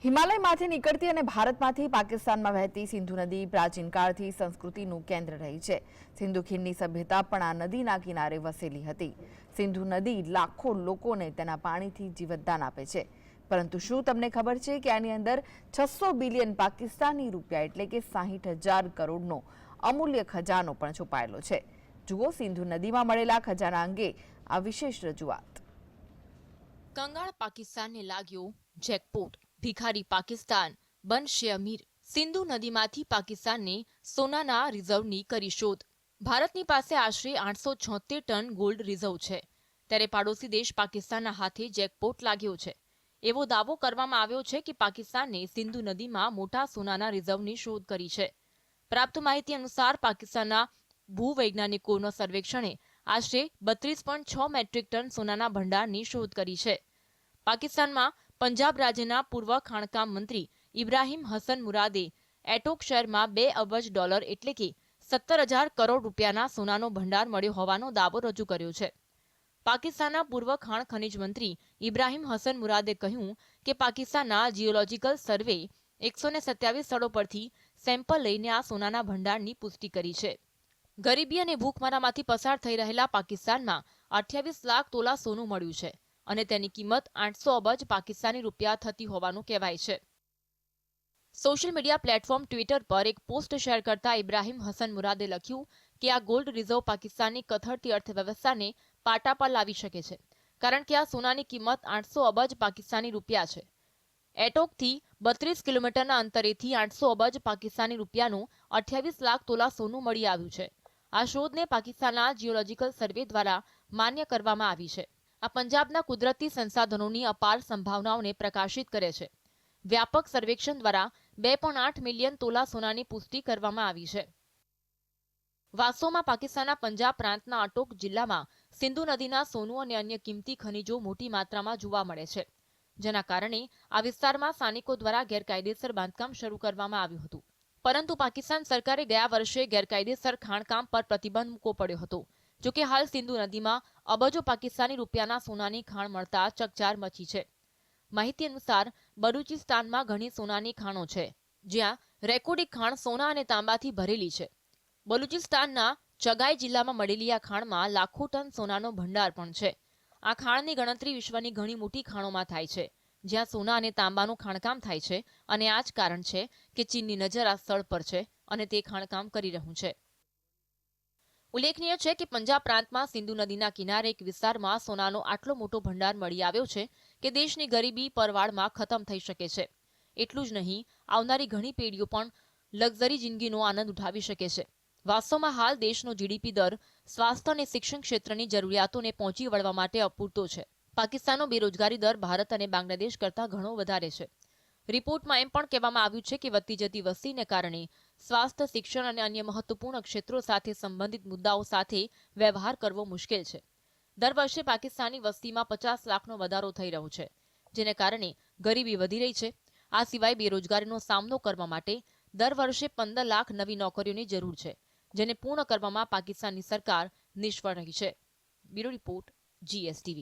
હિમાલયમાંથી નીકળતી અને ભારતમાંથી પાકિસ્તાનમાં વહેતી સિંધુ નદી પ્રાચીન કાળથી સંસ્કૃતિનું કેન્દ્ર રહી છે। સિંધુ ખીણની સભ્યતા પણ આ નદીના કિનારે વસેલી હતી। સિંધુ નદી લાખો લોકોને તેના પાણીથી જીવતદાન આપે છે। પરંતુ શું તમને ખબર છે કે આની અંદર 600 બિલિયન પાકિસ્તાની રૂપિયા એટલે કે 60,000 કરોડનો અમૂલ્ય ખજાનો પણ છુપાયેલો છે। જુઓ સિંધુ નદીમાં મળેલા ખજાના અંગે આ વિશેષ રજૂઆત। કંગાળ પાકિસ્તાનને લાગ્યો જેકપોટ। ભિખારી પાકિસ્તાન બનશે અમીર। સિંધુ નદીમાંથી પાકિસ્તાનને સોનાના રિઝર્વની કરી શોધ। ભારતની પાસે આશરે 876 ટન ગોલ્ડ રિઝર્વ છે, ત્યારે પાડોશી દેશ પાકિસ્તાનના હાથે જેકપોટ લાગ્યો છે। એવો દાવો કરવામાં આવ્યો છે કે પાકિસ્તાને સિંધુ નદીમાં મોટા સોનાના રિઝર્વની શોધ કરી છે। પ્રાપ્ત માહિતી અનુસાર પાકિસ્તાનના ભૂવૈજ્ઞાનિકોના સર્વેક્ષણે આશરે 32.6 મેટ્રિક ટન સોનાના ભંડારની શોધ કરી છે। પાકિસ્તાનમાં પંજાબ રાજ્યના પૂર્વ ખાણકામ મંત્રી ઇબ્રાહિમ હસન મુરાદે એટોક શહેરમાં $2 અબજ એટલે કે 17,000 કરોડ રૂપિયાના સોનાનો ભંડાર મળ્યો હોવાનો દાવો રજૂ કર્યો છે। પાકિસ્તાનના પૂર્વ ખાણ ખનિજ મંત્રી ઇબ્રાહિમ હસન મુરાદે કહ્યું કે પાકિસ્તાનના જીઓલોજીકલ સર્વે 127 સ્થળો પરથી સેમ્પલ લઈને આ સોનાના ભંડારની પુષ્ટિ કરી છે। ગરીબી અને ભૂખમરામાંથી પસાર થઈ રહેલા પાકિસ્તાનમાં 28 લાખ તોલા સોનું મળ્યું છે અને તેની કિંમત 800 અબજ પાકિસ્તાની રૂપિયા થતી હોવાનું કહેવાય છે। સોશિયલ મીડિયા પ્લેટફોર્મ ટ્વિટર પર એક પોસ્ટ શેર કરતા ઇબ્રાહિમ હસન મુરાદે લખ્યું કે આ ગોલ્ડ રિઝર્વ પાકિસ્તાનની કથળતી અર્થવ્યવસ્થાને પાટા પર લાવી શકે છે, કારણ કે આ સોનાની કિંમત 800 અબજ પાકિસ્તાની રૂપિયા છે। એટોકથી 32 કિલોમીટરના અંતરેથી 800 અબજ પાકિસ્તાની રૂપિયાનું 28 લાખ તોલા સોનું મળી આવ્યું છે। આ શોધને પાકિસ્તાનના જીઓલોજીકલ સર્વે દ્વારા માન્ય કરવામાં આવી છે। આ પંજાબના કુદરતી સંસાધનોની અપાર સંભાવનાઓને પ્રકાશિત કરે છે। વ્યાપક સર્વેક્ષણ દ્વારા 2.8 મિલિયન તોલા સોનાની પુષ્ટિ કરવામાં આવી છે। વાસ્તવમાં પાકિસ્તાનના પંજાબ પ્રાંતના અટોક જિલ્લામાં સિંધુ નદીના સોનું અને અન્ય કિંમતી ખનિજો મોટી માત્રામાં જોવા મળે છે, જેના કારણે આ વિસ્તારમાં સ્થાનિકો દ્વારા ગેરકાયદેસર બાંધકામ શરૂ કરવામાં આવ્યું હતું। પરંતુ પાકિસ્તાન સરકારે ગયા વર્ષે ગેરકાયદેસર ખાણકામ પર પ્રતિબંધ મૂકવો પડ્યો હતો। જોકે હાલ સિંધુ નદીમાં અબજો પાકિસ્તાની રૂપિયાના સોનાની ખાણ મળતા ચકચાર મચી છે। માહિતી અનુસાર બલુચિસ્તાનમાં ઘણી સોનાની ખાણો છે, જ્યાં રેકોર્ડિક ખાણ સોના અને તાંબાથી ભરેલી છે। બલુચિસ્તાનના ચગાઈ જિલ્લામાં મળેલી આ ખાણમાં લાખો ટન સોનાનો ભંડાર પણ છે। આ ખાણની ગણતરી વિશ્વની ઘણી મોટી ખાણોમાં થાય છે, જ્યાં સોના અને તાંબાનું ખાણકામ થાય છે, અને આ જ કારણ છે કે ચીનની નજર આ સ્થળ પર છે અને તે ખાણકામ કરી રહ્યું છે। ઉલ્લેખનીય છે કે પંજાબ પ્રાંતમાં સિંધુ નદીના કિનારે એક વિસ્તારમાં સોનાનો આટલો મોટો ભંડાર મળી આવ્યો છે કે દેશની ગરીબી પરવાળમાં ખતમ થઈ શકે છે। એટલું જ નહીં, આવનારી ઘણી પેઢીઓ પણ લક્ઝરી જિંદગીનો આનંદ ઉઠાવી શકે છે। વાસ્તવમાં હાલ દેશનો જીડીપી દર સ્વાસ્થ્ય અને શિક્ષણ ક્ષેત્રની જરૂરિયાતોને પહોંચી વળવા માટે અપૂરતો છે। પાકિસ્તાનનો બેરોજગારી દર ભારત અને બાંગ્લાદેશ કરતાં ઘણો વધારે છે। રિપોર્ટમાં એમ પણ કહેવામાં આવ્યું છે કે વધતી જતી વસ્તીને કારણે સ્વાસ્થ્ય, શિક્ષણ અને અન્ય મહત્વપૂર્ણ ક્ષેત્રો સાથે સંબંધિત મુદ્દાઓ સાથે વ્યવહાર કરવો મુશ્કેલ છે। દર વર્ષે પાકિસ્તાની વસ્તીમાં 50 લાખનો વધારો થઈ રહ્યો છે, જેને કારણે ગરીબી વધી રહી છે। આ સિવાય બેરોજગારીનો સામનો કરવા માટે દર વર્ષે 15 લાખ નવી નોકરીઓની જરૂર છે, જેને પૂર્ણ કરવામાં પાકિસ્તાનની સરકાર નિષ્ફળ રહી છે। Bureau report, GSTV।